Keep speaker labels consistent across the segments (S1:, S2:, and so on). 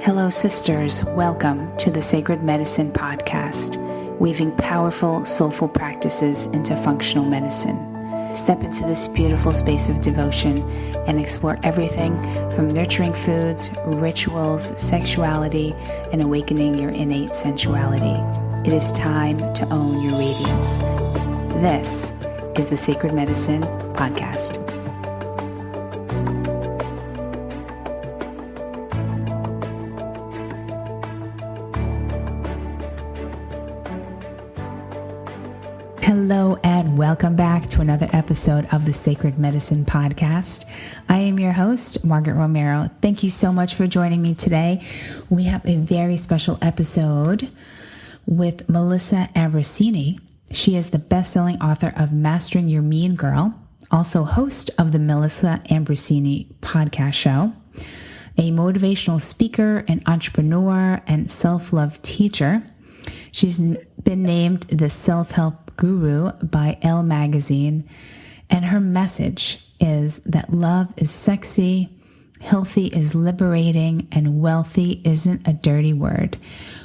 S1: Hello, sisters. Welcome to the Sacred Medicine Podcast, weaving powerful, soulful practices into functional medicine. Step into this beautiful space of devotion and explore everything from nurturing foods, rituals, sexuality, and awakening your innate sensuality. It is time to own your radiance. This is the Sacred Medicine Podcast. Hello and welcome back to another episode of the Sacred Medicine Podcast. I am your host, Margaret Romero. Thank you so much for joining me today. We have a very special episode with Melissa Ambrosini. She is the best-selling author of Mastering Your Mean Girl, also host of the Melissa Ambrosini podcast show, a motivational speaker, an entrepreneur, and self-love teacher. She's been named the self-help guru by Elle magazine, and her message is that love is sexy, healthy is liberating, and wealthy isn't a dirty word,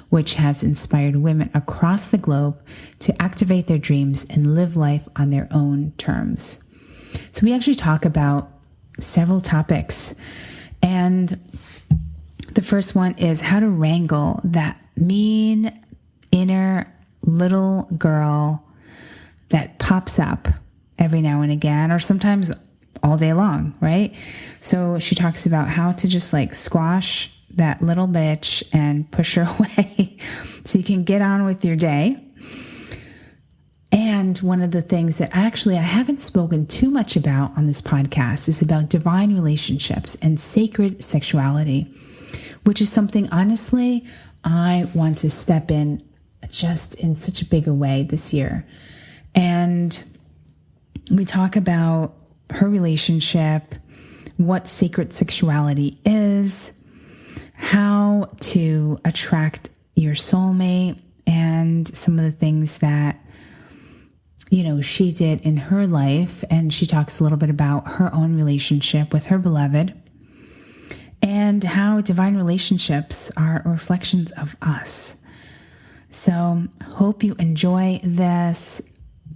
S1: which has inspired women across the globe to activate their dreams and live life on their own terms. So we actually talk about several topics, and the first one is how to wrangle that mean inner little girl that pops up every now and again, or sometimes all day long, right? So she talks about how to just like squash that little bitch and push her away so you can get on with your day. And one of the things that I haven't spoken too much about on this podcast is about divine relationships and sacred sexuality, which is something, honestly, I want to step in just in such a bigger way this year. And we talk about her relationship, what sacred sexuality is, how to attract your soulmate, and some of the things that, she did in her life. And she talks a little bit about her own relationship with her beloved and how divine relationships are reflections of us. So hope you enjoy this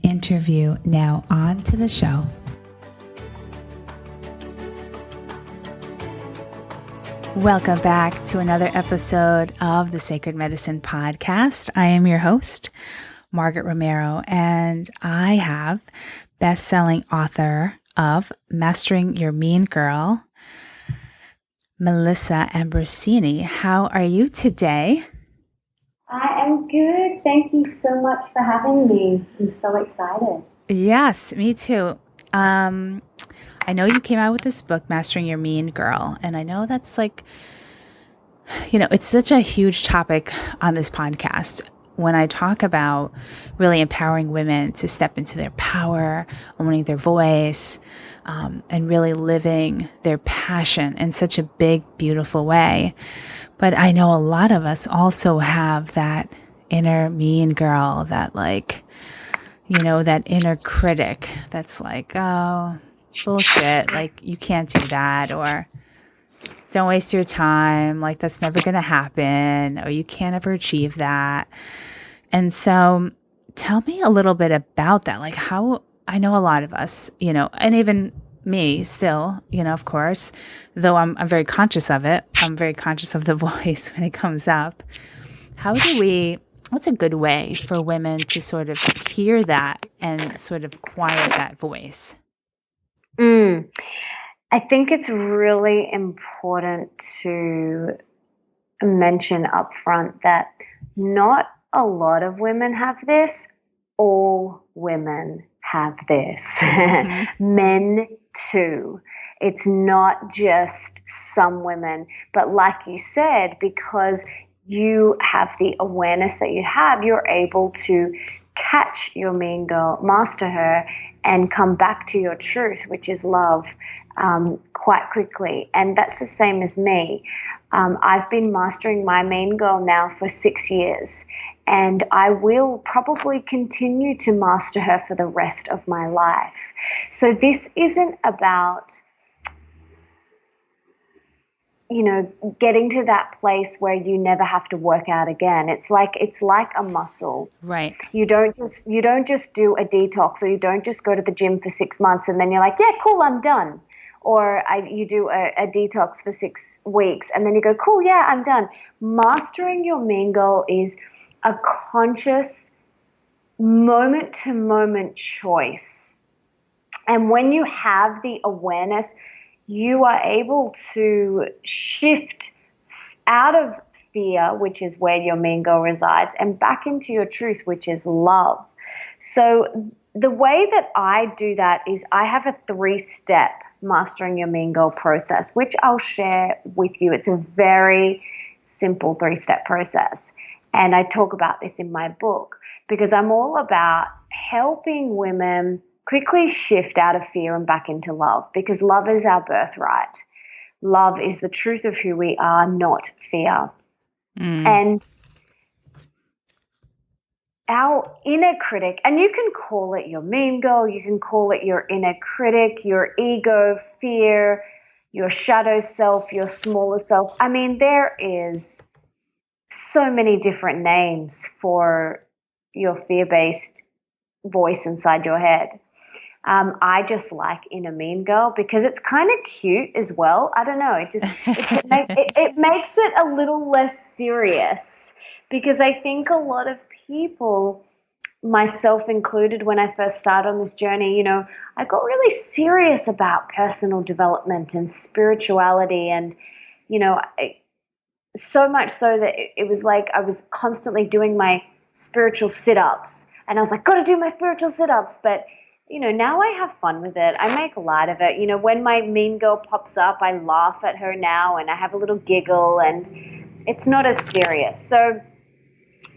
S1: interview. Now on to the show. Welcome back to another episode of the Sacred Medicine Podcast. I am your host, Margaret Romero, and I have best-selling author of Mastering Your Mean Girl, Melissa Ambrosini. How are you today?
S2: I am good. Thank you so much for having me. I'm so excited.
S1: Yes, me too. I know you came out with this book, Mastering Your Mean Girl, and I know that's it's such a huge topic on this podcast when I talk about really empowering women to step into their power, owning their voice, and really living their passion in such a big, beautiful way. But I know a lot of us also have that inner mean girl, that that inner critic that's like, oh, bullshit, like you can't do that, or don't waste your time, like that's never going to happen, or you can't ever achieve that. And so tell me a little bit about that, like how, I know a lot of us, and even me still, of course, though I'm very conscious of it. I'm very conscious of the voice when it comes up. What's a good way for women to sort of hear that and sort of quiet that voice?
S2: I think it's really important to mention up front that not a lot of women have this. All women have this. Mm-hmm. Men too. It's not just some women, but like you said, because you have the awareness that you have, you're able to catch your mean girl, master her, and come back to your truth, which is love, quite quickly. And that's the same as me. I've been mastering my mean girl now for 6 years, and I will probably continue to master her for the rest of my life. So this isn't about getting to that place where you never have to work out again. It's like a muscle.
S1: Right.
S2: You don't just do a detox, or you don't just go to the gym for 6 months and then you're like, yeah, cool, I'm done. Or you do a detox for 6 weeks and then you go, cool, yeah, I'm done. Mastering your main goal is a conscious moment to moment choice. And when you have the awareness, you are able to shift out of fear, which is where your main goal resides, and back into your truth, which is love. So the way that I do that is I have a 3-step mastering your main goal process, which I'll share with you. It's a very simple 3-step process. And I talk about this in my book because I'm all about helping women quickly shift out of fear and back into love, because love is our birthright. Love is the truth of who we are, not fear. And our inner critic, and you can call it your mean girl, you can call it your inner critic, your ego, fear, your shadow self, your smaller self. I mean, there is so many different names for your fear-based voice inside your head. I just like inner mean girl because it's kind of cute as well. I don't know. It makes it a little less serious, because I think a lot of people, myself included, when I first started on this journey, I got really serious about personal development and spirituality, and so much so that it was like I was constantly doing my spiritual sit-ups, and I was like, got to do my spiritual sit-ups, but now I have fun with it. I make light of it. When my mean girl pops up, I laugh at her now and I have a little giggle, and it's not as serious. So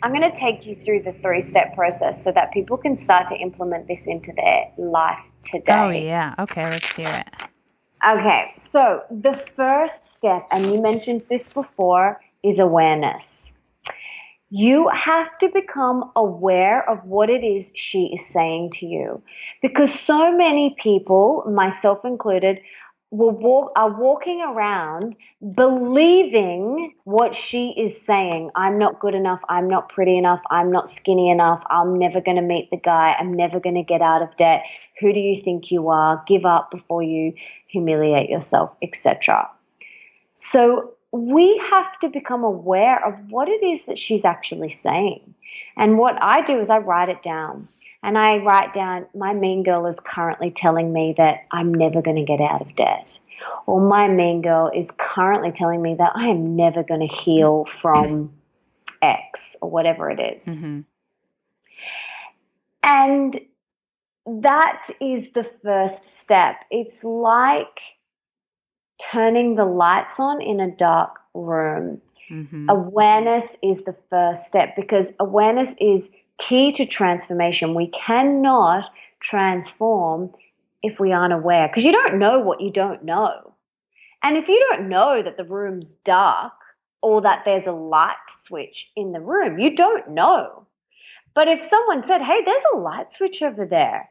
S2: I'm going to take you through the 3-step process so that people can start to implement this into their life today.
S1: Oh, yeah. Okay, let's hear it.
S2: Okay, so the first step, and you mentioned this before, is awareness. You have to become aware of what it is she is saying to you, because so many people, myself included, are walking around believing what she is saying. I'm not good enough. I'm not pretty enough. I'm not skinny enough. I'm never going to meet the guy. I'm never going to get out of debt. Who do you think you are? Give up before you humiliate yourself, etc. So we have to become aware of what it is that she's actually saying. And what I do is I write it down. And I write down, my mean girl is currently telling me that I'm never going to get out of debt. Or my mean girl is currently telling me that I am never going to heal from X, or whatever it is.
S1: Mm-hmm.
S2: And that is the first step. It's like turning the lights on in a dark room.
S1: Mm-hmm.
S2: Awareness is the first step, because awareness is key to transformation. We cannot transform if we aren't aware, because you don't know what you don't know. And if you don't know that the room's dark or that there's a light switch in the room, you don't know. But if someone said, hey, there's a light switch over there,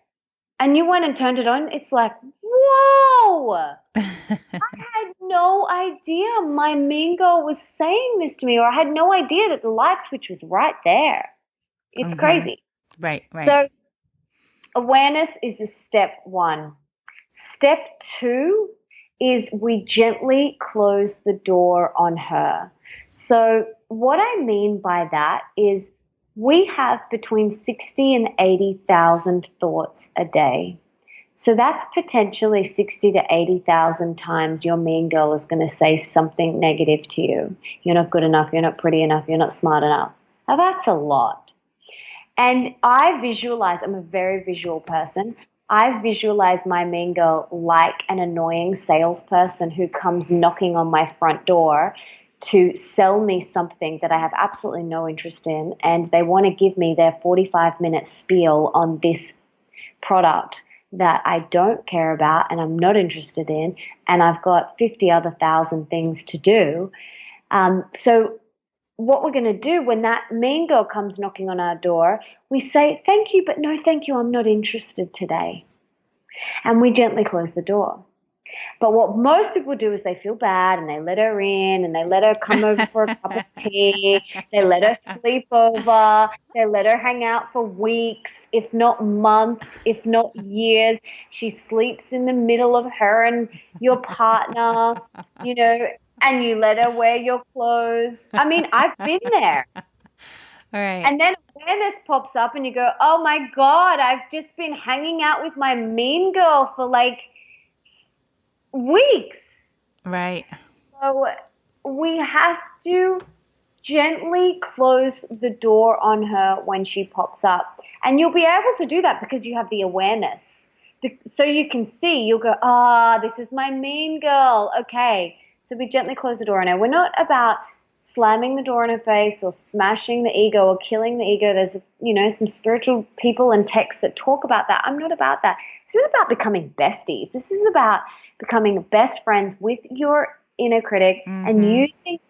S2: and you went and turned it on, it's like, whoa, I had no idea my mean girl was saying this to me, or I had no idea that the light switch was right there. It's
S1: Mm-hmm.
S2: crazy.
S1: Right.
S2: So awareness is the step 1. Step 2 is we gently close the door on her. So what I mean by that is we have between 60 and 80,000 thoughts a day. So that's potentially 60 to 80,000 times your mean girl is going to say something negative to you. You're not good enough. You're not pretty enough. You're not smart enough. Now that's a lot. And I visualize, I'm a very visual person. I visualize my mean girl like an annoying salesperson who comes knocking on my front door to sell me something that I have absolutely no interest in, and they want to give me their 45-minute spiel on this product that I don't care about and I'm not interested in, and I've got 50 other thousand things to do. So what we're going to do when that mean girl comes knocking on our door, we say, thank you, but no thank you, I'm not interested today. And we gently close the door. But what most people do is they feel bad and they let her in and they let her come over for a cup of tea. They let her sleep over. They let her hang out for weeks, if not months, if not years. She sleeps in the middle of her and your partner, and you let her wear your clothes. I mean, I've been there.
S1: All right.
S2: And then awareness pops up and you go, oh my God, I've just been hanging out with my mean girl for like weeks.
S1: Right.
S2: So we have to gently close the door on her when she pops up. And you'll be able to do that because you have the awareness. So you can see, you'll go, this is my mean girl. Okay. So we gently close the door on her. We're not about slamming the door in her face or smashing the ego or killing the ego. There's, some spiritual people and texts that talk about that. I'm not about that. This is about becoming besties. This is about becoming best friends with your inner critic and using it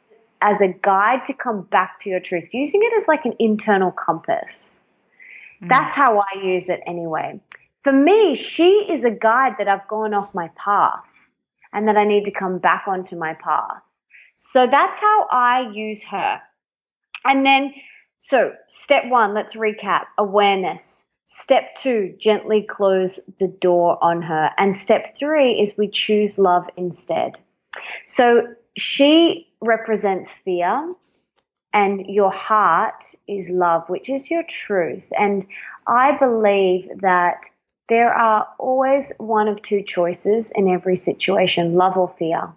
S2: as a guide to come back to your truth, using it as like an internal compass. That's how I use it anyway. For me, she is a guide that I've gone off my path and that I need to come back onto my path. So that's how I use her. And then, so step 1, let's recap, awareness. Step 2, gently close the door on her. And step 3 is we choose love instead. So she represents fear and your heart is love, which is your truth. And I believe that there are always one of two choices in every situation, love or fear.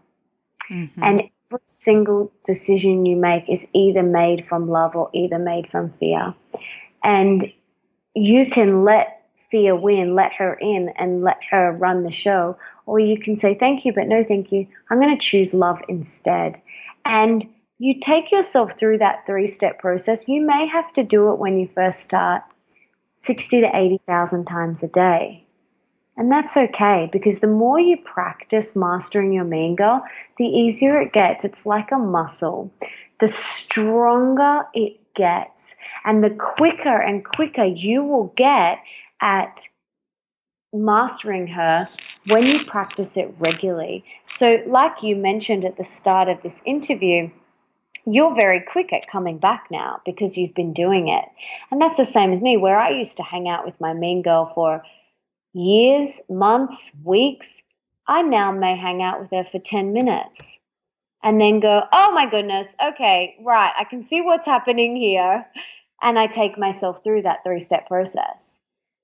S2: And every single decision you make is either made from love or either made from fear. And you can let fear win, let her in and let her run the show. Or you can say, thank you, but no thank you. I'm going to choose love instead. And you take yourself through that 3-step process. You may have to do it when you first start 60 to 80,000 times a day. And that's okay, because the more you practice mastering your mean girl, the easier it gets. It's like a muscle. The stronger it gets and the quicker and quicker you will get at mastering her when you practice it regularly. So like you mentioned at the start of this interview, you're very quick at coming back now because you've been doing it. And that's the same as me, where I used to hang out with my mean girl for years, months, weeks. I now may hang out with her for 10 minutes and then go, oh my goodness, okay, right, I can see what's happening here. And I take myself through that 3-step process.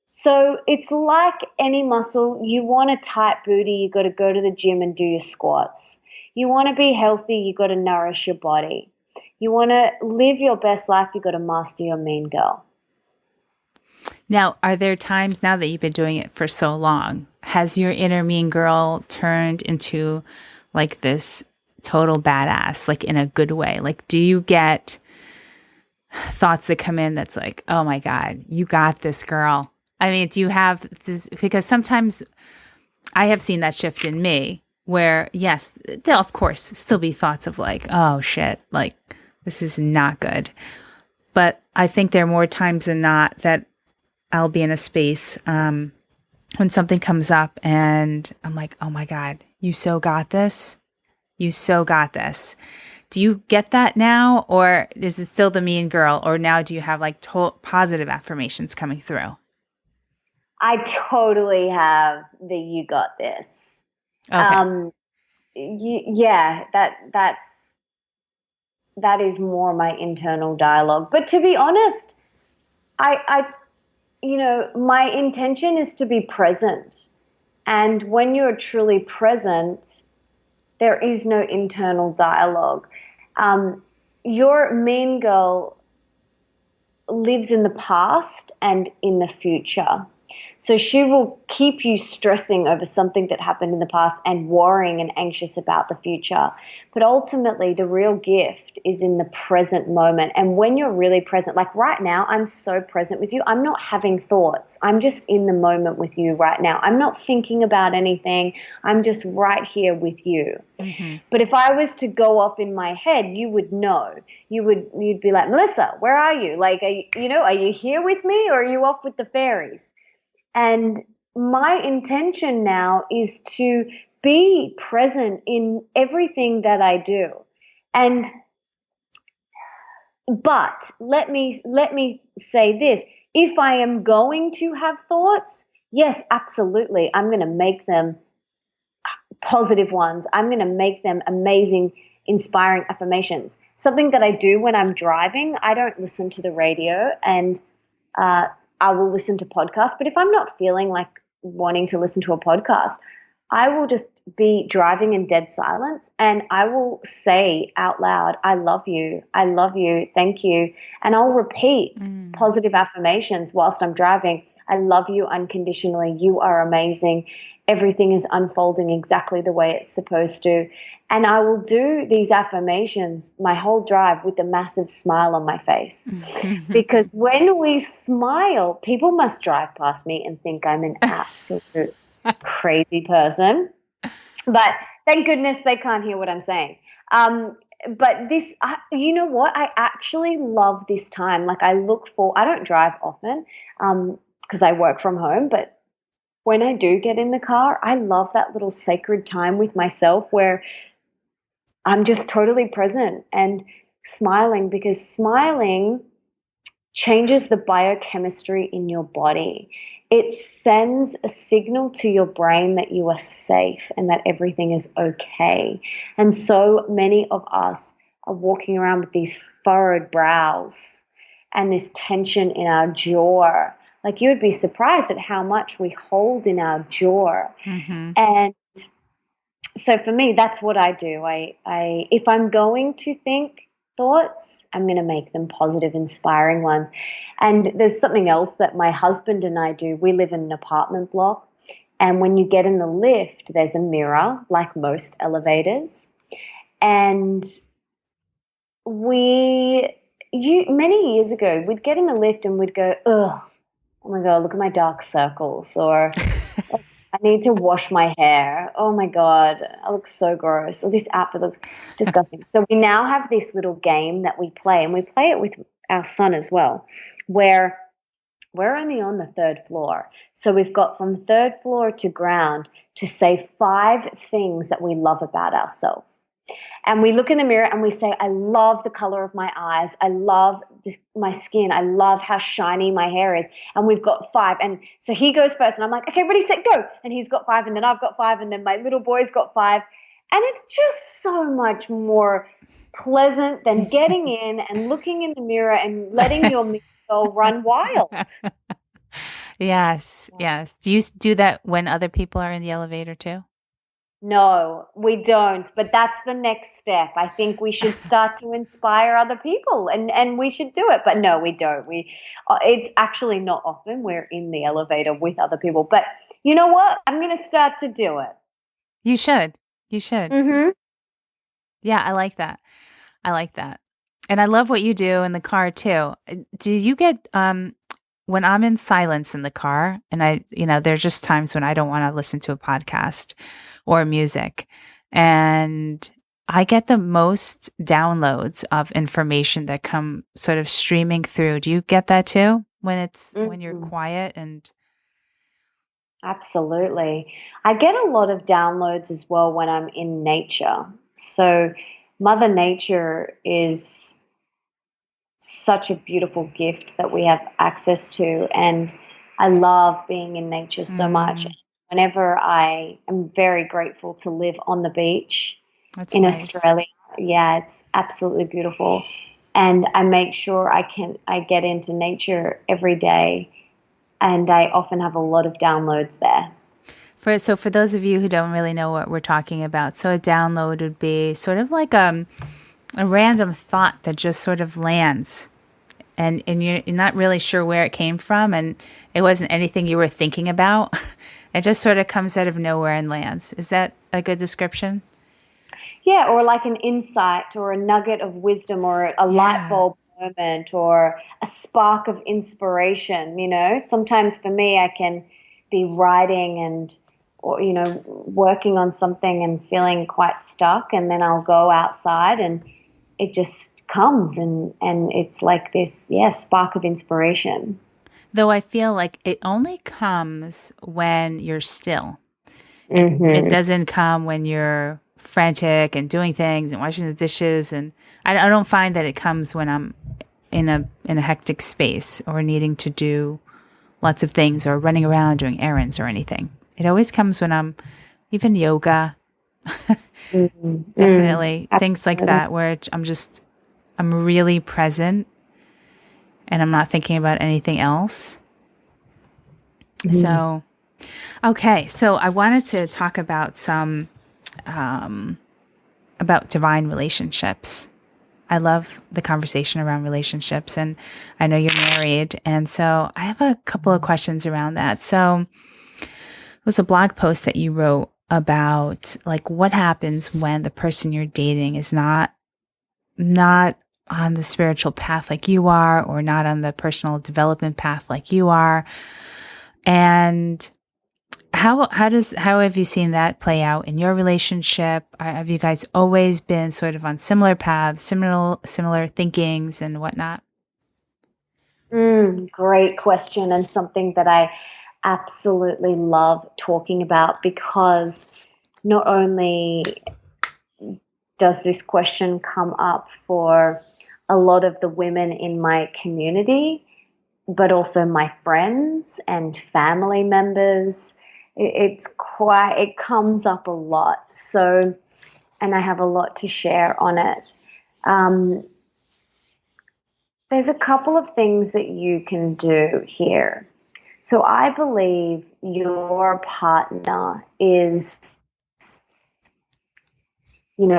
S2: So it's like any muscle. You want a tight booty, you got to go to the gym and do your squats. You want to be healthy, you got to nourish your body. You want to live your best life, you got to master your mean girl.
S1: Now, are there times now that you've been doing it for so long, has your inner mean girl turned into like this total badass, like in a good way? Like, do you get thoughts that come in that's like, oh my God, you got this, girl? I mean, do you have this? Because sometimes I have seen that shift in me where, yes, there'll of course still be thoughts of like, oh shit, like this is not good. But I think there are more times than not that I'll be in a space when something comes up and I'm like, oh my God, you so got this. You so got this. Do you get that now, or is it still the mean girl, or now do you have like positive affirmations coming through?
S2: I totally have the you got this.
S1: Okay.
S2: Yeah, that is more my internal dialogue. But to be honest, I my intention is to be present. And when you're truly present, there is no internal dialogue. Your mean girl lives in the past and in the future. So she will keep you stressing over something that happened in the past and worrying and anxious about the future. But ultimately, the real gift is in the present moment. And when you're really present, like right now, I'm so present with you. I'm not having thoughts. I'm just in the moment with you right now. I'm not thinking about anything. I'm just right here with you. Mm-hmm. But if I was to go off in my head, you would know. You'd be like, Melissa, where are you? Like, are you here with me, or are you off with the fairies? And my intention now is to be present in everything that I do. But let me say this. If I am going to have thoughts, yes, absolutely. I'm going to make them positive ones. I'm going to make them amazing, inspiring affirmations. Something that I do when I'm driving, I don't listen to the radio, and I will listen to podcasts. But if I'm not feeling like wanting to listen to a podcast, I will just be driving in dead silence, and I will say out loud, I love you, thank you. And I'll repeat positive affirmations whilst I'm driving. I love you unconditionally. You are amazing. Everything is unfolding exactly the way it's supposed to. And I will do these affirmations my whole drive with a massive smile on my face. Because when we smile, people must drive past me and think I'm an absolute crazy person. But thank goodness they can't hear what I'm saying. But this, you know what? I actually love this time. Like I don't drive often because I work from home, but when I do get in the car, I love that little sacred time with myself where I'm just totally present and smiling, because smiling changes the biochemistry in your body. It sends a signal to your brain that you are safe and that everything is okay. And so many of us are walking around with these furrowed brows and this tension in our jaw. Like, you would be surprised at how much we hold in our jaw. Mm-hmm. And so for me, that's what I do. If I'm going to think thoughts, I'm going to make them positive, inspiring ones. And there's something else that my husband and I do. We live in an apartment block, and when you get in the lift, there's a mirror, like most elevators. And many years ago, we'd get in the lift and we'd go, ugh, oh my God, look at my dark circles, or I need to wash my hair. Oh my God, I look so gross. Or this outfit looks disgusting. So we now have this little game that we play, and we play it with our son as well, where we're only on the third floor. So we've got from third floor to ground to say 5 things that we love about ourselves. And we look in the mirror and we say, I love the color of my eyes. I love my skin. I love how shiny my hair is. And we've got 5. And so he goes first, and I'm like, okay, ready, set, go. And he's got 5, and then I've got 5, and then my little boy's got 5. And it's just so much more pleasant than getting in and looking in the mirror and letting your soul run wild.
S1: Yes. Do you do that when other people are in the elevator too?
S2: No, we don't. But that's the next step. I think we should start to inspire other people, and we should do it. But no, we don't. It's actually not often we're in the elevator with other people. But you know what? I'm going to start to do it. You should.
S1: Mm-hmm. Yeah, I like that. And I love what you do in the car too. Do you get when I'm in silence in the car, and there's just times when I don't want to listen to a podcast or music, and I get the most downloads of information that come sort of streaming through. Do you get that too when you're quiet? And
S2: absolutely. I get a lot of downloads as well when I'm in nature. So Mother Nature is such a beautiful gift that we have access to, and I love being in nature so much. Whenever I am very grateful to live on the beach in Australia. Yeah, it's absolutely beautiful. And I make sure I get into nature every day, and I often have a lot of downloads there.
S1: So for those of you who don't really know what we're talking about, so a download would be sort of like a random thought that just sort of lands, and you're not really sure where it came from, and it wasn't anything you were thinking about. It just sort of comes out of nowhere and lands. Is that a good description?
S2: Yeah, or like an insight or a nugget of wisdom or a light bulb moment or a spark of inspiration. Sometimes for me, I can be writing or working on something and feeling quite stuck, and then I'll go outside and it just comes and it's like this, spark of inspiration.
S1: Though I feel like it only comes when you're still. It
S2: Mm-hmm.
S1: doesn't come when you're frantic and doing things and washing the dishes. And I don't find that it comes when I'm in a hectic space or needing to do lots of things or running around doing errands or anything. It always comes when I'm even yoga,
S2: Mm-hmm.
S1: definitely things like
S2: Absolutely.
S1: that, where I'm really present and I'm not thinking about anything else.
S2: Mm-hmm.
S1: So, okay. So I wanted to talk about about divine relationships. I love the conversation around relationships, and I know you're married. And so I have a couple of questions around that. So it was a blog post that you wrote about like what happens when the person you're dating is not on the spiritual path like you are, or not on the personal development path like you are. And how have you seen that play out in your relationship? Have you guys always been sort of on similar paths, similar thinkings and whatnot?
S2: Great question, and something that I absolutely love talking about, because not only does this question come up for a lot of the women in my community, but also my friends and family members. It comes up a lot. So, and I have a lot to share on it. Um, there's a couple of things that you can do here. So I believe your partner is,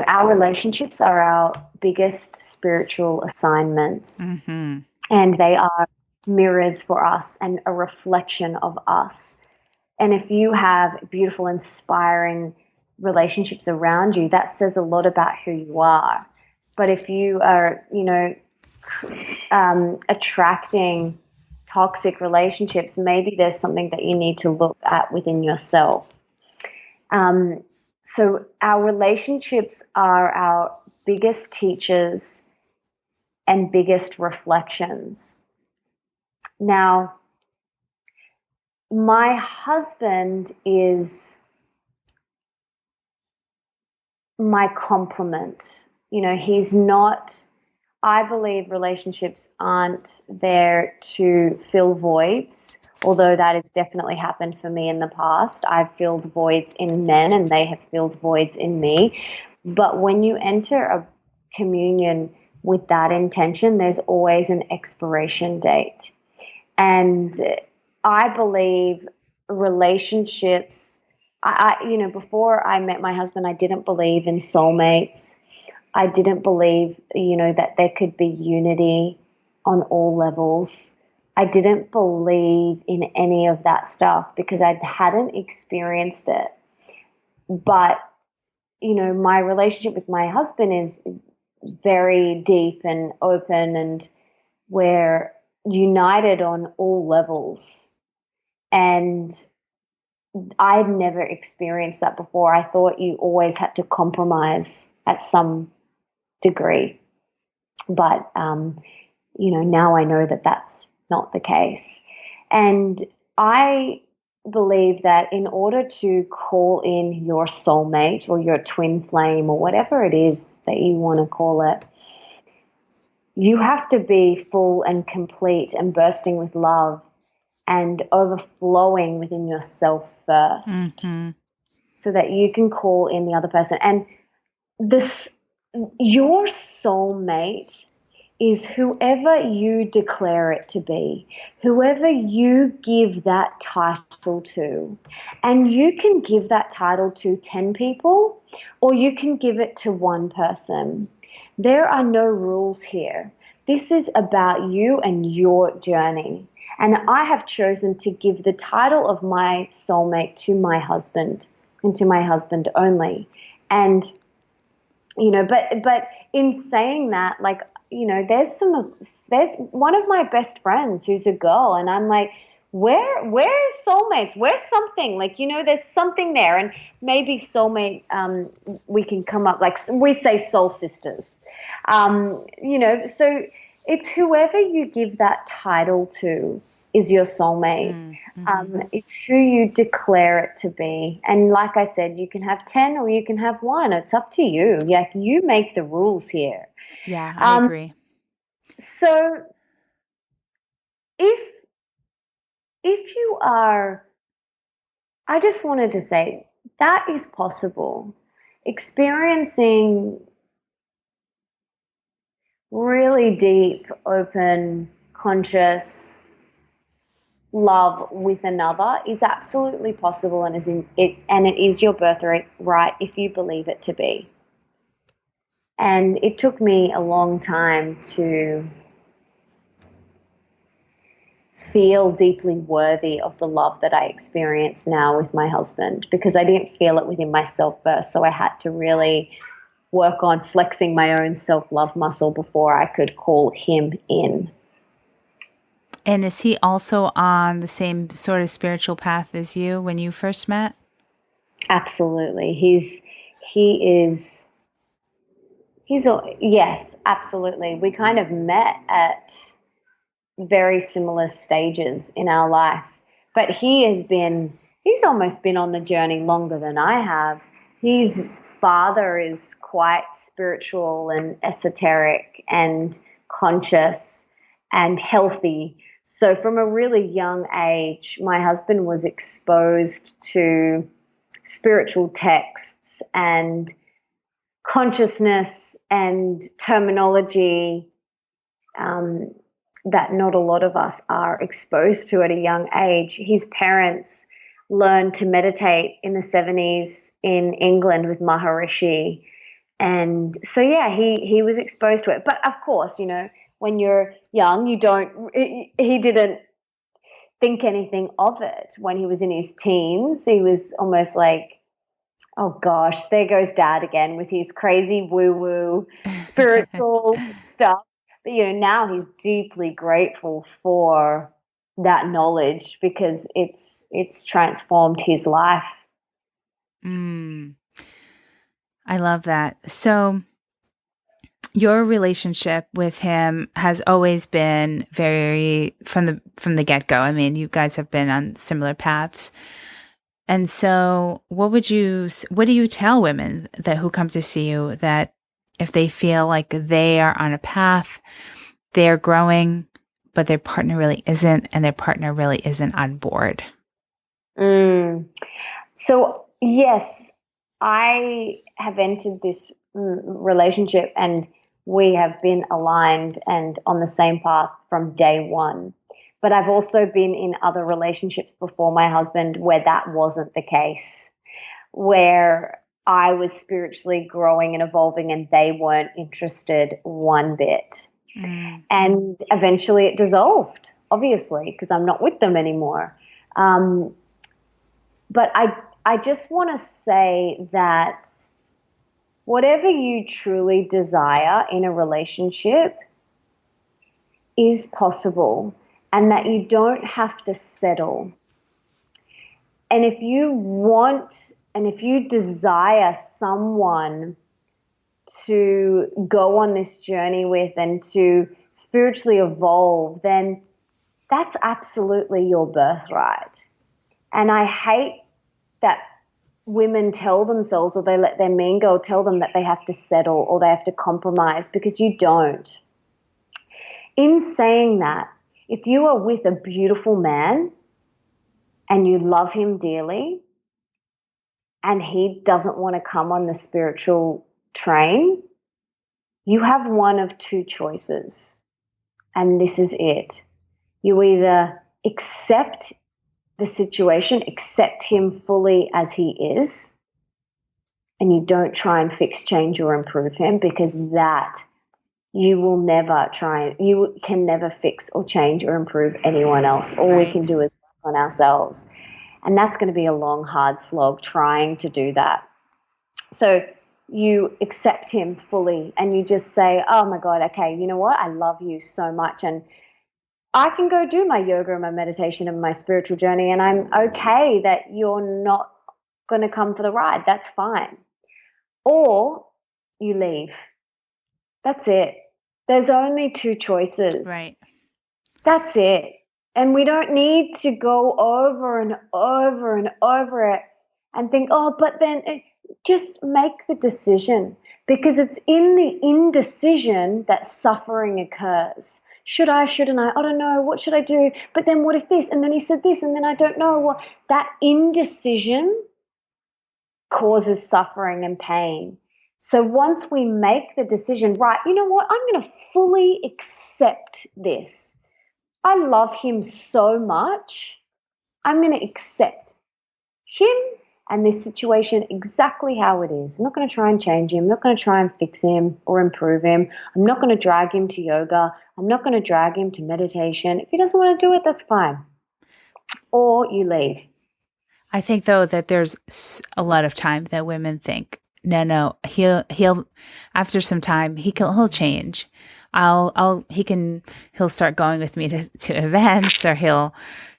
S2: our relationships are our biggest spiritual assignments,
S1: Mm-hmm.
S2: and they are mirrors for us and a reflection of us. And if you have beautiful, inspiring relationships around you, that says a lot about who you are. But if you are, attracting toxic relationships, maybe there's something that you need to look at within yourself. So our relationships are our biggest teachers and biggest reflections. Now, my husband is my complement. He's not, I believe relationships aren't there to fill voids, although that has definitely happened for me in the past. I've filled voids in men and they have filled voids in me. But when you enter a communion with that intention, there's always an expiration date. And I believe relationships, before I met my husband, I didn't believe in soulmates. I didn't believe, that there could be unity on all levels. I didn't believe in any of that stuff because I hadn't experienced it. But, my relationship with my husband is very deep and open, and we're united on all levels. And I'd never experienced that before. I thought you always had to compromise at some degree. But, now I know that that's not the case. And I believe that in order to call in your soulmate or your twin flame or whatever it is that you want to call it, you have to be full and complete and bursting with love and overflowing within yourself first,
S1: Mm-hmm.
S2: so that you can call in the other person. And this, your soulmate is whoever you declare it to be, whoever you give that title to. And you can give that title to 10 people or you can give it to one person. There are no rules here. This is about you and your journey. And I have chosen to give the title of my soulmate to my husband and to my husband only. And but in saying that, like, there's one of my best friends who's a girl, and I'm like, where's soulmates? Where's something? Like, there's something there, and maybe soulmate, we can come up, like we say soul sisters, so it's whoever you give that title to, is your soulmate. It's who you declare it to be. And like I said, you can have 10 or you can have one. It's up to you. Like, you make the rules here.
S1: Yeah, I agree.
S2: So if you are, I just wanted to say that is possible. Experiencing really deep, open, conscious love with another is absolutely possible, and it is your birthright, right, if you believe it to be. And it took me a long time to feel deeply worthy of the love that I experience now with my husband, because I didn't feel it within myself first. So I had to really work on flexing my own self-love muscle before I could call him in.
S1: And is he also on the same sort of spiritual path as you when you first met?
S2: Absolutely. Yes, absolutely. We kind of met at very similar stages in our life, but he's almost been on the journey longer than I have. His father is quite spiritual and esoteric and conscious and healthy. So from a really young age, my husband was exposed to spiritual texts and consciousness and terminology that not a lot of us are exposed to at a young age. His parents learned to meditate in the 70s in England with Maharishi. And so, yeah, he was exposed to it. But of course, when you're young, he didn't think anything of it. When he was in his teens, he was almost like, oh gosh, there goes dad again with his crazy woo-woo spiritual stuff. But, now he's deeply grateful for that knowledge because it's transformed his life.
S1: I love that. So your relationship with him has always been very from the get-go. I mean, you guys have been on similar paths. And so what do you tell women who come to see you that if they feel like they are on a path, they're growing, but their partner really isn't, and their partner really isn't on board?
S2: So, yes, I have entered this relationship and we have been aligned and on the same path from day one. But I've also been in other relationships before my husband where that wasn't the case, where I was spiritually growing and evolving and they weren't interested one bit. And eventually it dissolved, obviously, because I'm not with them anymore. But I just want to say that whatever you truly desire in a relationship is possible, and that you don't have to settle. And if you desire someone to go on this journey with and to spiritually evolve, then that's absolutely your birthright. And I hate that women tell themselves, or they let their mean girl tell them, that they have to settle or they have to compromise, because you don't. In saying that, if you are with a beautiful man and you love him dearly and he doesn't want to come on the spiritual train, you have one of two choices. And this is it. You either accept the situation, accept him fully as he is, and you don't try and fix, change, or improve him, because that you will never try. You can never fix or change or improve anyone else. All we can do is work on ourselves. And that's going to be a long, hard slog trying to do that. So you accept him fully and you just say, oh my God, okay, you know what? I love you so much. And I can go do my yoga and my meditation and my spiritual journey, and I'm okay that you're not going to come for the ride. That's fine. Or you leave. That's it. There's only two choices.
S1: Right.
S2: That's it. And we don't need to go over and over and over it and think, oh, but then just make the decision, because it's in the indecision that suffering occurs. Should I, shouldn't I don't know, what should I do? But then what if this? And then he said this, and then I don't know. Well, that indecision causes suffering and pain. So once we make the decision, right, you know what, I'm going to fully accept this. I love him so much. I'm going to accept him and this situation exactly how it is. I'm not going to try and change him. I'm not going to try and fix him or improve him. I'm not going to drag him to yoga. I'm not going to drag him to meditation. If he doesn't want to do it, that's fine. Or you leave.
S1: I think though that there's a lot of time that women think, no, he'll after some time he'll change. He'll start going with me to events, or he'll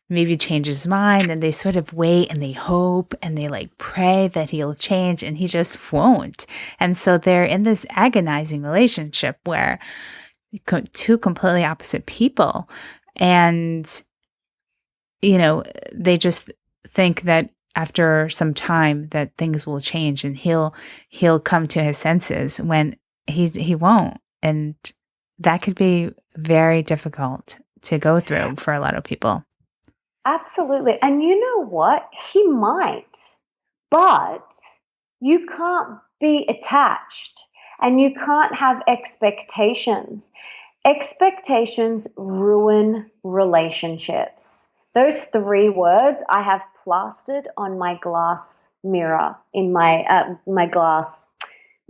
S1: maybe change his mind, and they sort of wait and they hope and they like pray that he'll change, and he just won't. And so they're in this agonizing relationship where two completely opposite people, and they just think that after some time that things will change and he'll come to his senses, when he won't. And that could be very difficult to go through for a lot of people.
S2: Absolutely. And you know what? He might, but you can't be attached and you can't have expectations. Expectations ruin relationships. Those 3 words I have plastered on my glass mirror in my glass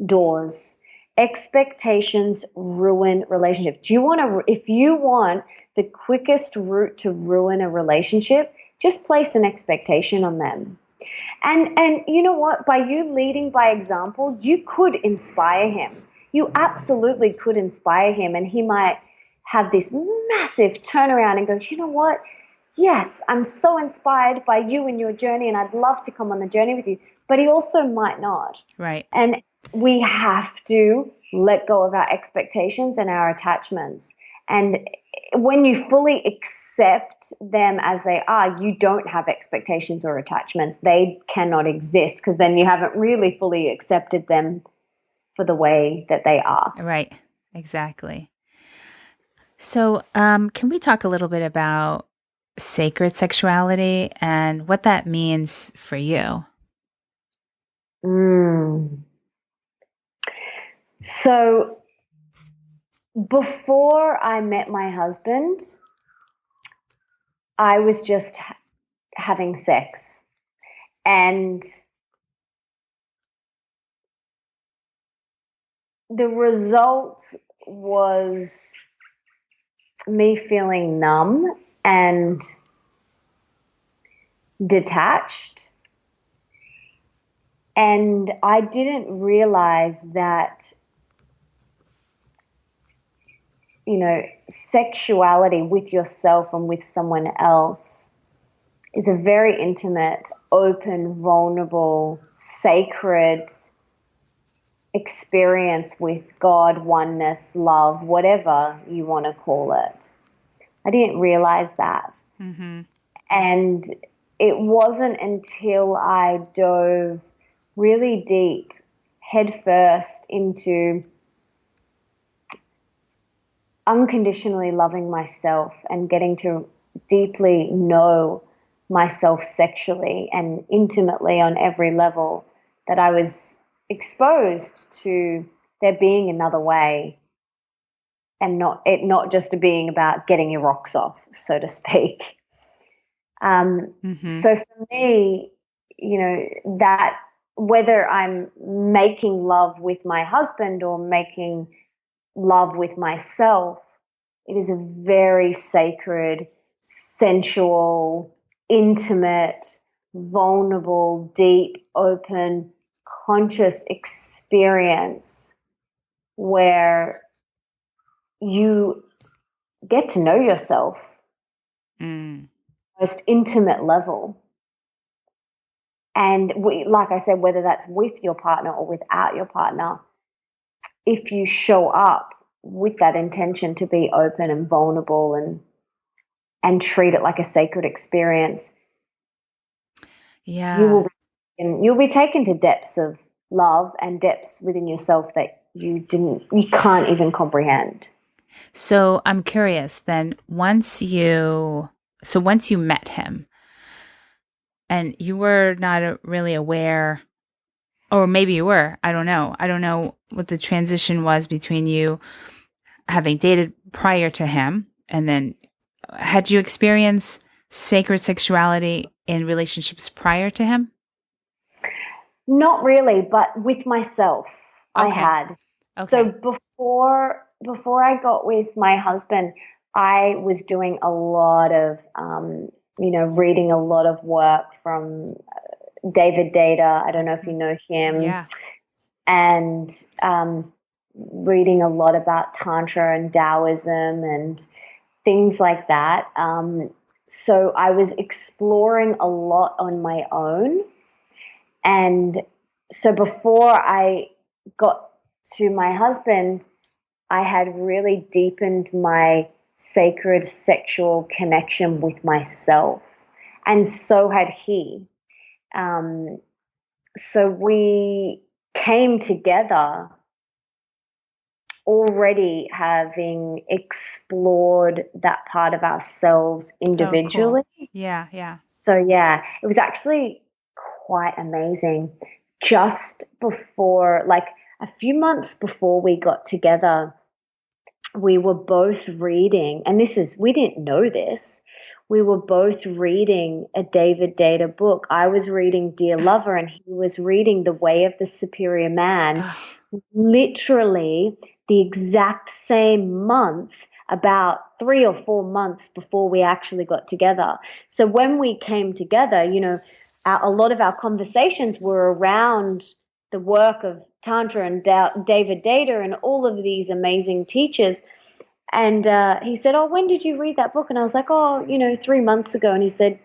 S2: doors. Expectations ruin relationships. If you want the quickest route to ruin a relationship, just place an expectation on them. And you know what? By you leading by example, you could inspire him. You absolutely could inspire him, and he might have this massive turnaround and go, you know what? Yes, I'm so inspired by you and your journey, and I'd love to come on the journey with you. But he also might not.
S1: Right.
S2: And we have to let go of our expectations and our attachments. And when you fully accept them as they are, you don't have expectations or attachments. They cannot exist, because then you haven't really fully accepted them for the way that they are.
S1: Right. Exactly. So can we talk a little bit about sacred sexuality and what that means for you?
S2: So before I met my husband, I was just having sex, and the result was me feeling numb and detached. And I didn't realize that, sexuality with yourself and with someone else is a very intimate, open, vulnerable, sacred experience with God, oneness, love, whatever you want to call it. I didn't realize that.
S1: Mm-hmm.
S2: And it wasn't until I dove really deep, head first, into unconditionally loving myself and getting to deeply know myself sexually and intimately on every level, that I was exposed to there being another way, and not just being about getting your rocks off, so to speak. So for me, that whether I'm making love with my husband or making love with myself, it is a very sacred, sensual, intimate, vulnerable, deep, open, conscious experience where you get to know yourself most intimate level. And like I said, whether that's with your partner or without your partner, if you show up with that intention to be open and vulnerable and treat it like a sacred experience,
S1: Yeah.
S2: you'll be taken to depths of love and depths within yourself that you can't even comprehend.
S1: So I'm curious then, once you met him and you were not really aware, or maybe you were, I don't know. I don't know what the transition was between you having dated prior to him, and then had you experienced sacred sexuality in relationships prior to him?
S2: Not really, but with myself, I
S1: Okay.
S2: had. So
S1: Okay.
S2: before I got with my husband, I was doing a lot of, reading a lot of work from David Data. I don't know if you know him,
S1: Yeah.
S2: and reading a lot about Tantra and Taoism and things like that. So I was exploring a lot on my own. And so before I got to my husband, I had really deepened my sacred sexual connection with myself. And so had he. Um, so we came together already having explored that part of ourselves
S1: Oh, cool.
S2: individually.
S1: Yeah. Yeah.
S2: So, yeah, it was actually quite amazing. Just before, like a few months before we got together, we were both reading, and we didn't know this. We were both reading a David Data book. I was reading Dear Lover, and he was reading The Way of the Superior Man,
S1: Oh,
S2: literally the exact same month, about 3 or 4 months before we actually got together. So when we came together, a lot of our conversations were around the work of Tantra and David Data and all of these amazing teachers. And he said, "Oh, when did you read that book?" And I was like, "Oh, 3 months ago." And he said,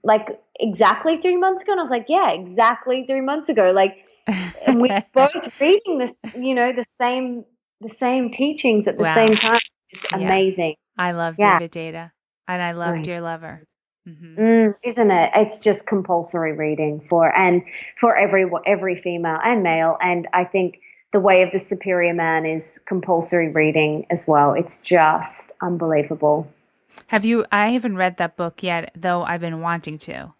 S2: like exactly 3 months ago? And I was like, "Yeah, exactly 3 months ago." And we were both reading this, the same teachings at the same
S1: wow.
S2: time. It's
S1: Yeah.
S2: amazing.
S1: I love
S2: Yeah.
S1: David Data, and I love
S2: Nice.
S1: Dear Lover. Hmm.
S2: Isn't it? It's just compulsory reading for every female and male. And I think The Way of the Superior Man is compulsory reading as well. It's just unbelievable.
S1: I haven't read that book yet, though I've been wanting to.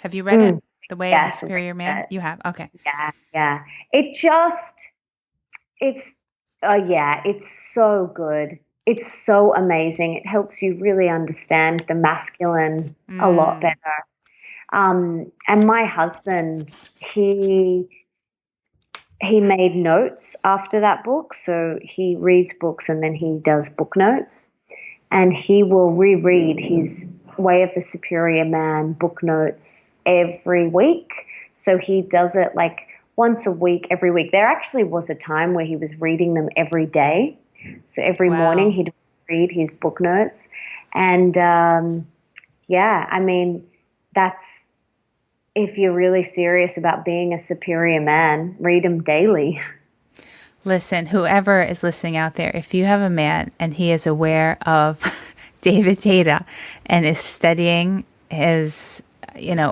S1: Have you read it?
S2: Mm,
S1: The Way of the
S2: yes, read
S1: Superior Man?
S2: it.
S1: You have? Okay.
S2: Yeah, yeah. It's yeah, it's so good. It's so amazing. It helps you really understand the masculine a lot
S1: Mm.
S2: better. And my husband, he made notes after that book. So he reads books and then he does book notes. And he will reread his Way of the Superior Man book notes every week. So he does it like once a week, every week. There actually was a time where he was reading them every day. So every morning
S1: Wow.
S2: he'd read his book notes. And yeah, I mean, that's if you're really serious about being a superior man, read them daily.
S1: Listen, whoever is listening out there, if you have a man and he is aware of David Data and is studying his,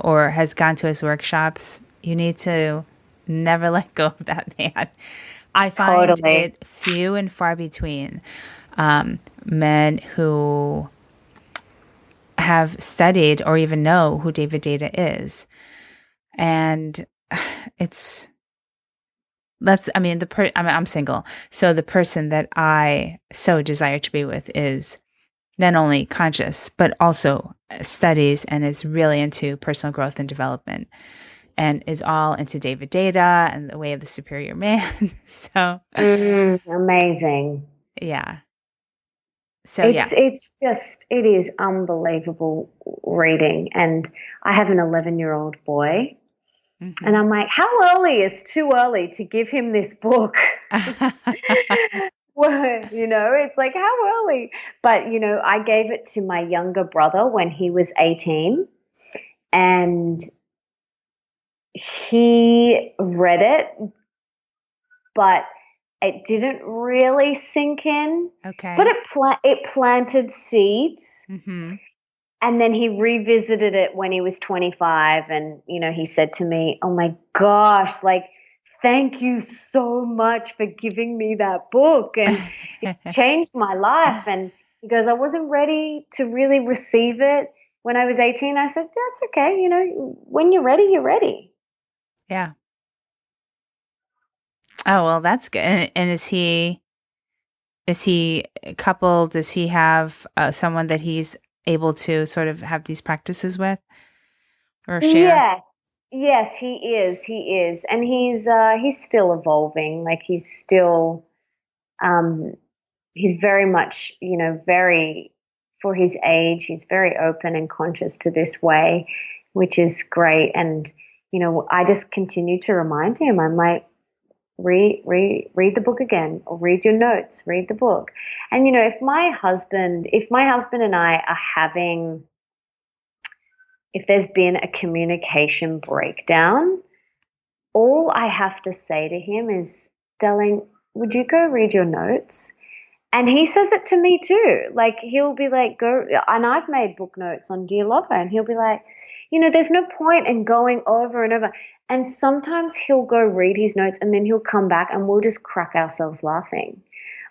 S1: or has gone to his workshops, you need to never let go of that man. I find
S2: Totally.
S1: it few and far between men who have studied or even know who David Data is. And it's I mean, I'm single. So the person that I so desire to be with is not only conscious, but also studies and is really into personal growth and development and is all into David Data and the Way of the Superior Man. So,
S2: Amazing.
S1: yeah. So, yeah.
S2: It is unbelievable reading. And I have an 11-year-old boy, and
S1: Hmm.
S2: I'm like, how early is too early to give him this book? Well, it's like how early? But I gave it to my younger brother when he was 18, and he read it, but it didn't really sink in, but
S1: Okay.
S2: it planted seeds.
S1: Mm-hmm.
S2: And then he revisited it when he was 25, and he said to me, "Oh my gosh, like thank you so much for giving me that book, and it's changed my life." And he goes, "I wasn't ready to really receive it when I was 18." I said, "That's okay, when you're ready, you're ready."
S1: Yeah. Oh, well, that's good. And is he coupled? Does he have someone that he's able to sort of have these practices with or share?
S2: Yes, yes, he is. He is, and he's still evolving. Like um, he's very much, very for his age. He's very open and conscious to this way, which is great. And I just continue to remind him. I'm like, read the book again, or read your notes, read the book. And if my husband and I are having, if there's been a communication breakdown, all I have to say to him is, "Darling, would you go read your notes?" And he says it to me too. Like he'll be like, "Go," and I've made book notes on Dear Lover, and he'll be like, "There's no point in going over and over." And sometimes he'll go read his notes, and then he'll come back, and we'll just crack ourselves laughing.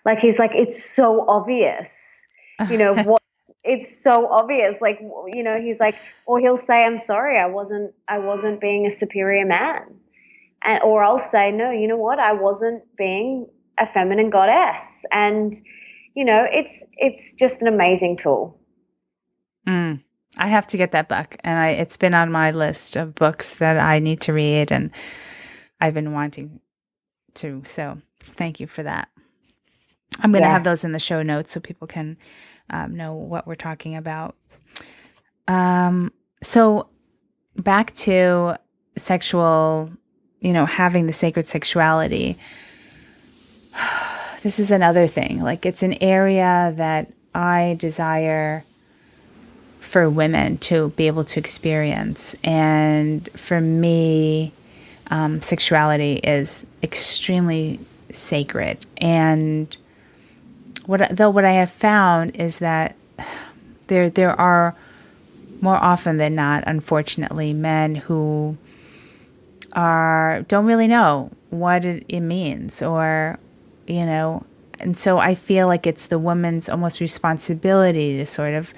S2: Like he's like, "It's so obvious, what." It's so obvious, like he's like, or he'll say, "I'm sorry, I wasn't being a superior man," or I'll say, "No, you know what, I wasn't being a feminine goddess," and it's just an amazing tool.
S1: Mm. I have to get that book, and it's been on my list of books that I need to read, and I've been wanting to. So thank you for that. I'm going to have
S2: Yes.
S1: those in the show notes so people can know what we're talking about. So back to sexual, having the sacred sexuality. This is another thing. Like it's an area that I desire for women to be able to experience. And for me, sexuality is extremely sacred. And what I have found is that there are more often than not, unfortunately, men who don't really know what it means, or and so I feel like it's the woman's almost responsibility to sort of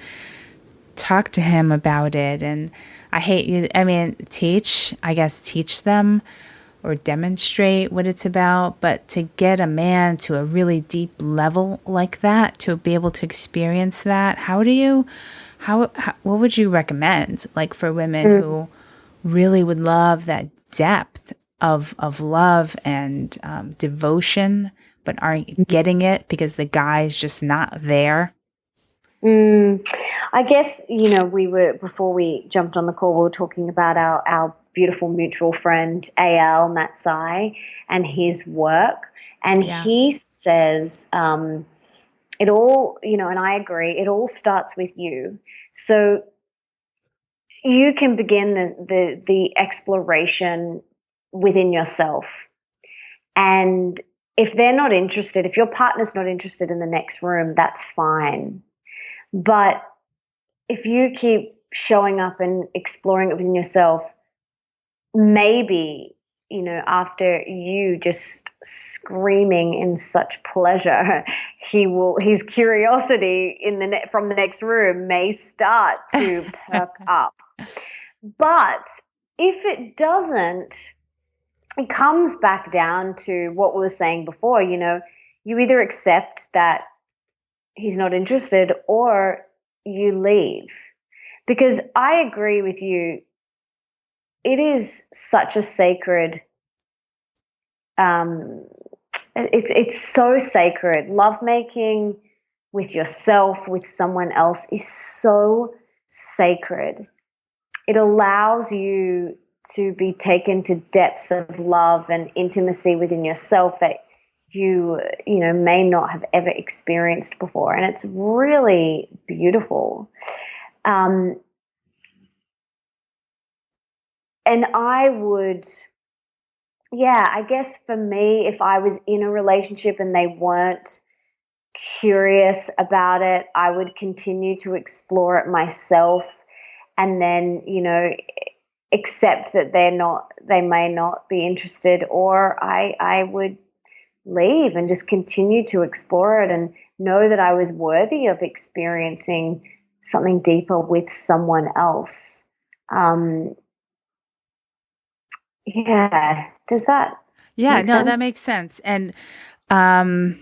S1: talk to him about it. And teach them or demonstrate what it's about, but to get a man to a really deep level like that, to be able to experience that, how what would you recommend, like for women who really would love that depth of love and devotion, but aren't getting it because the guy's just not there?
S2: Mm, I guess, before we jumped on the call, we were talking about our beautiful mutual friend, AL Matsai, and his work. And
S1: Yeah.
S2: he says, it all, and I agree, it all starts with you. So you can begin the exploration within yourself. And if they're not interested, if your partner's not interested in the next room, that's fine. But if you keep showing up and exploring it within yourself, maybe, after you just screaming in such pleasure, his curiosity from the next room may start to perk up. But if it doesn't, it comes back down to what we were saying before. You either accept that he's not interested, or you leave. Because I agree with you, it is such a sacred, um, it's so sacred. Lovemaking with yourself, with someone else, is so sacred. It allows you to be taken to depths of love and intimacy within yourself that you may not have ever experienced before, and it's really beautiful. Um, and I would yeah, I guess for me, if I was in a relationship and they weren't curious about it, I would continue to explore it myself, and then, accept that they may not be interested, or I would leave and just continue to explore it and know that I was worthy of experiencing something deeper with someone else. Um, yeah, does that
S1: Yeah,
S2: make
S1: no, that
S2: sense?
S1: makes sense. And um,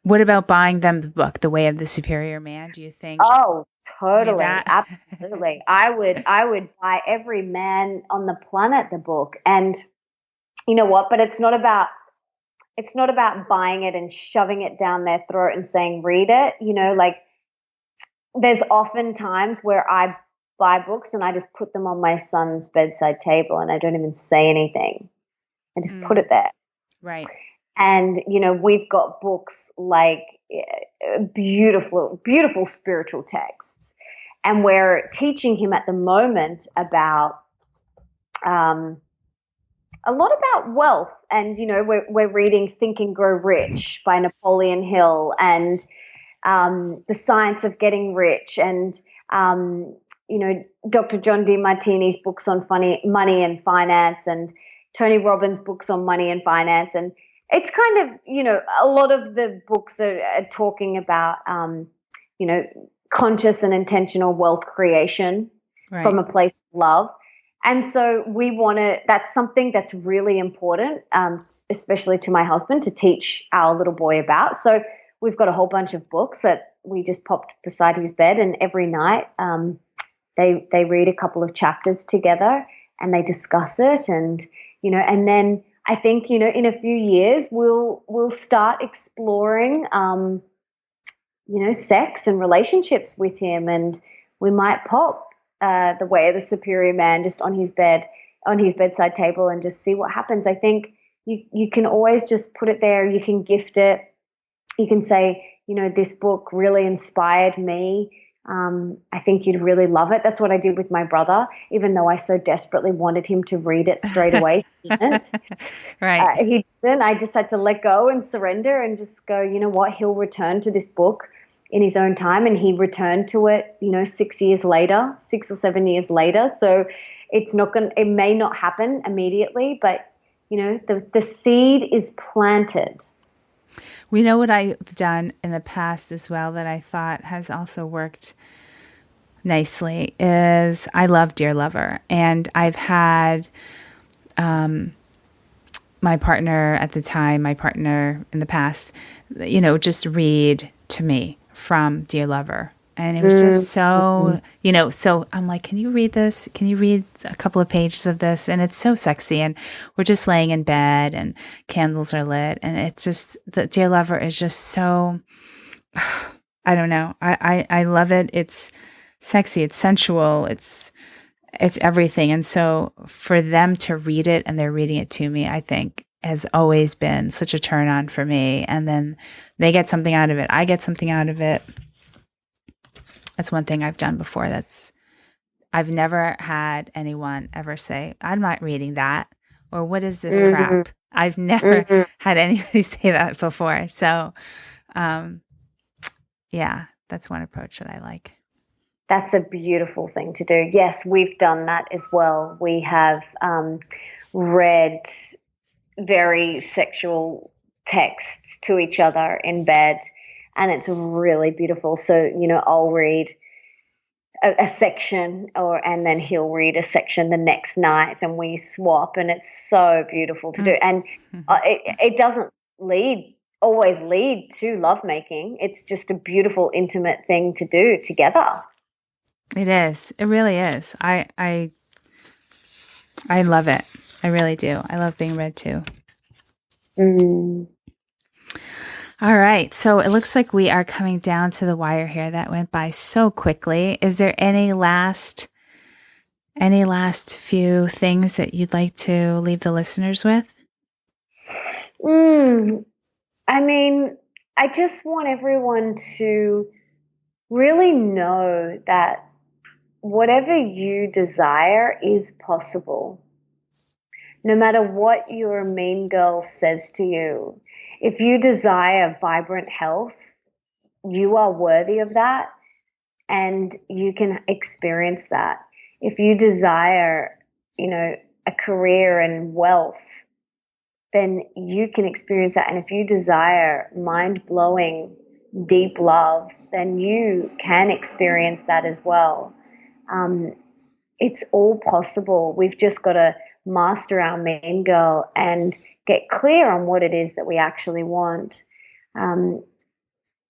S1: what about buying them the book, The Way of the Superior Man? Do you think,
S2: Oh,
S1: I mean,
S2: totally.
S1: that?
S2: Absolutely. I would buy every man on the planet the book. And you know what? But it's not about buying it and shoving it down their throat and saying, read it. Like there's often times where I buy books and I just put them on my son's bedside table and I don't even say anything. I just put
S1: Mm,
S2: it there.
S1: right.
S2: And, we've got books like beautiful, beautiful spiritual texts. And we're teaching him at the moment about um, a lot about wealth. And, we're reading Think and Grow Rich by Napoleon Hill, and The Science of Getting Rich, and Dr. John DeMartini's books on money and finance, and Tony Robbins' books on money and finance. And it's kind of, a lot of the books are talking about, you know, conscious and intentional wealth creation from
S1: Right.
S2: a place of love. And so that's something that's really important, especially to my husband, to teach our little boy about. So we've got a whole bunch of books that we just popped beside his bed, and every night they read a couple of chapters together and they discuss it, and then I think in a few years we'll start exploring sex and relationships with him, and we might pop The Way of the Superior Man just on his bedside table, and just see what happens. I think you can always just put it there. You can gift it. You can say, this book really inspired me. I think you'd really love it. That's what I did with my brother, even though I so desperately wanted him to read it straight away. He didn't.
S1: Right.
S2: He didn't. I just had to let go and surrender and just go, you know what? He'll return to this book in his own time. And he returned to it, 6 or 7 years later. So it may not happen immediately, but, the seed is planted.
S1: We know what I've done in the past as well that I thought has also worked nicely is I love Dear Lover. And I've had my partner at the time, my partner in the past, just read to me from Dear Lover. And it was just
S2: Mm-hmm.
S1: so I'm like, can you read this? Can you read a couple of pages of this? And it's so sexy. And we're just laying in bed and candles are lit. And it's just, the Dear Lover is just so, I don't know. I love it. It's sexy. It's sensual. It's everything. And so for them to read it and they're reading it to me, I think has always been such a turn on for me. And then they get something out of it. I get something out of it. That's one thing I've done before. I've never had anyone ever say, I'm not reading that, or what is this
S2: Mm-hmm.
S1: crap? I've never
S2: Mm-hmm.
S1: had anybody say that before. So, um, yeah, that's one approach that I like.
S2: That's a beautiful thing to do. Yes, we've done that as well. We have read very sexual texts to each other in bed, and it's really beautiful. So, I'll read a section, and then he'll read a section the next night, and we swap, and it's so beautiful to do. And it doesn't always lead to lovemaking. It's just a beautiful, intimate thing to do together.
S1: It is. It really is. I love it. I really do. I love being read to.
S2: Mm.
S1: All right. So it looks like we are coming down to the wire here. That went by so quickly. Is there any last few things that you'd like to leave the listeners with?
S2: Mm. I mean, I just want everyone to really know that whatever you desire is possible. no matter what your mean girl says to you, if you desire vibrant health, you are worthy of that and you can experience that. If you desire, a career and wealth, then you can experience that. And if you desire mind-blowing, deep love, then you can experience that as well. It's all possible. We've just got to master our mean girl and get clear on what it is that we actually want.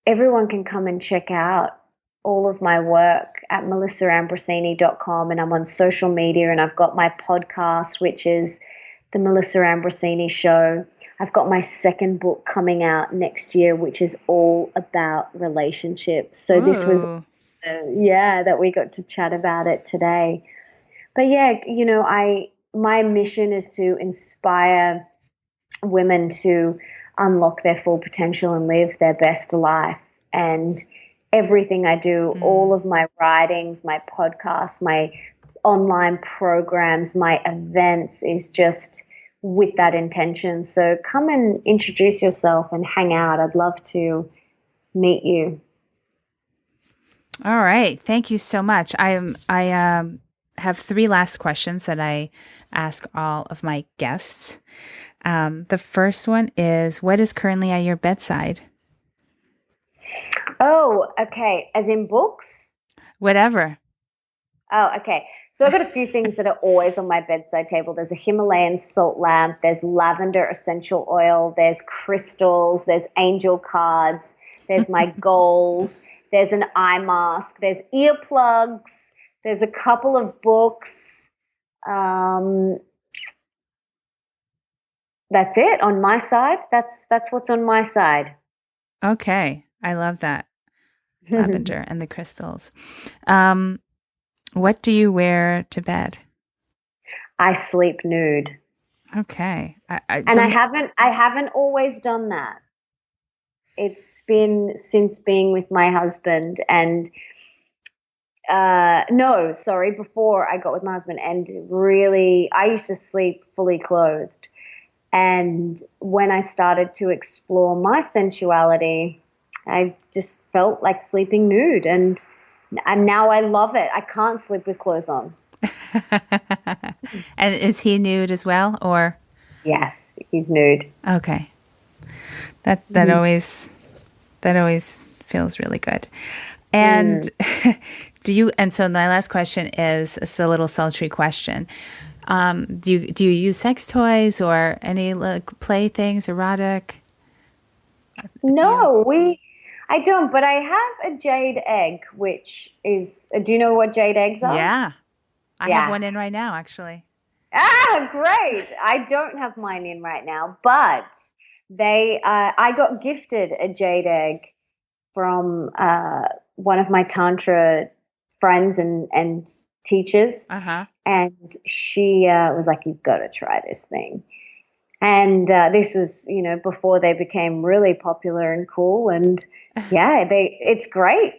S2: Everyone can come and check out all of my work at melissaambrosini.com, and I'm on social media, and I've got my podcast, which is The Melissa Ambrosini Show. I've got my second book coming out next year, which is all about relationships. So
S1: Ooh.
S2: this was, that we got to chat about it today. But yeah, my mission is to inspire women to unlock their full potential and live their best life. And everything I do, all of my writings, my podcasts, my online programs, my events is just with that intention. So come and introduce yourself and hang out. I'd love to meet you.
S1: All right. Thank you so much. I have 3 last questions that I ask all of my guests. The first one is, what is currently at your bedside?
S2: Oh, okay. As in books?
S1: Whatever.
S2: Oh, okay. So I've got a few things that are always on my bedside table. There's a Himalayan salt lamp. There's lavender essential oil. There's crystals. There's angel cards. There's my goals. There's an eye mask. There's earplugs. There's a couple of books. That's it on my side. That's what's on my side.
S1: Okay. I love that. Lavender and the crystals. What do you wear to bed?
S2: I sleep nude.
S1: Okay.
S2: I haven't always done that. It's been since being with my husband and before I got with my husband, and really I used to sleep fully clothed. And when I started to explore my sensuality, I just felt like sleeping nude, and now I love it. I can't sleep with clothes on.
S1: And is he nude as well, or? Yes,
S2: he's nude.
S1: Okay. That always feels really good. And and so my last question is, it's a little sultry question. Do you use sex toys or any playthings, erotic?
S2: No, I don't, but I have a jade egg, which is, do you know what jade eggs are?
S1: Yeah. I have one in right now, actually.
S2: Ah, great. I don't have mine in right now, but I got gifted a jade egg from one of my Tantra friends and teachers.
S1: Uh-huh.
S2: And she was like, you've got to try this thing. And this was, before they became really popular and cool. And it's great.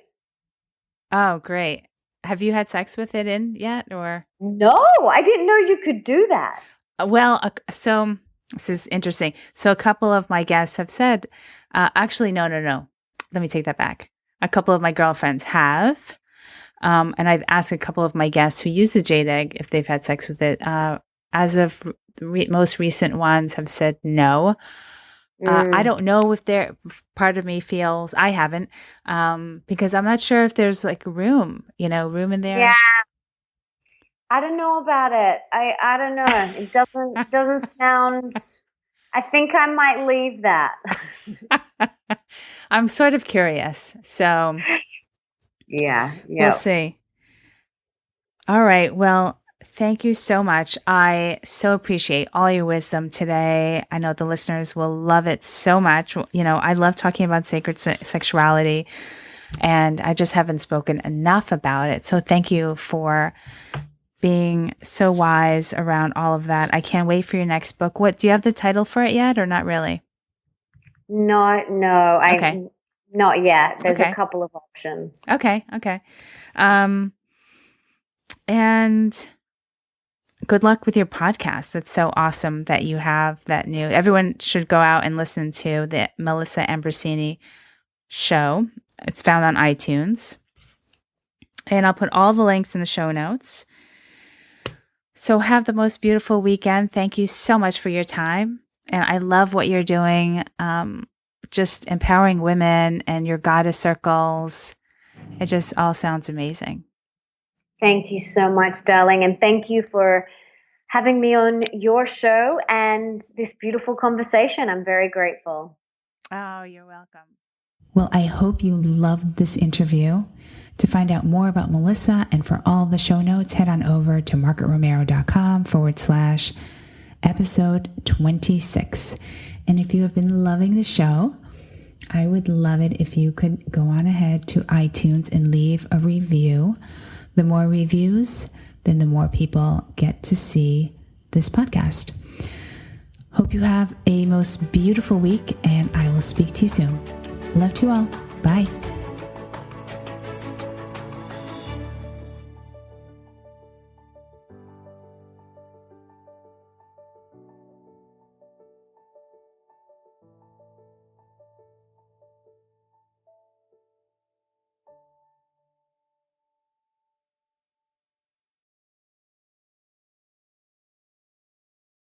S1: Oh, great. Have you had sex with it in yet, or?
S2: No, I didn't know you could do that.
S1: Well, so this is interesting. So a couple of my guests have said, actually, no. Let me take that back. A couple of my girlfriends have. And I've asked a couple of my guests who use the jade egg if they've had sex with it. As of most recent ones have said no. I don't know if part of me feels I haven't, because I'm not sure if there's like room in there.
S2: Yeah. I don't know about it. I don't know. It doesn't sound. I think I might leave that.
S1: I'm sort of curious, so
S2: yeah,
S1: we'll see. All right. Well, thank you so much. I so appreciate all your wisdom today. I know the listeners will love it so much. I love talking about sacred sexuality, and I just haven't spoken enough about it. So thank you for being so wise around all of that. I can't wait for your next book. Do you have the title for it yet, or not really?
S2: No.
S1: Okay.
S2: Not yet. There's a couple of options.
S1: Okay. And good luck with your podcast. It's so awesome that you have that new. Everyone should go out and listen to the Melissa Ambrosini show. It's found on iTunes. And I'll put all the links in the show notes. So have the most beautiful weekend. Thank you so much for your time. And I love what you're doing, just empowering women and your goddess circles. It just all sounds amazing.
S2: Thank you so much, darling. And thank you for having me on your show and this beautiful conversation. I'm very grateful.
S1: Oh, you're welcome. Well, I hope you loved this interview. To find out more about Melissa and for all the show notes, head on over to margaretromero.com/episode 26. And if you have been loving the show, I would love it if you could go on ahead to iTunes and leave a review. The more reviews, then the more people get to see this podcast. Hope you have a most beautiful week, and I will speak to you soon. Love to you all. Bye.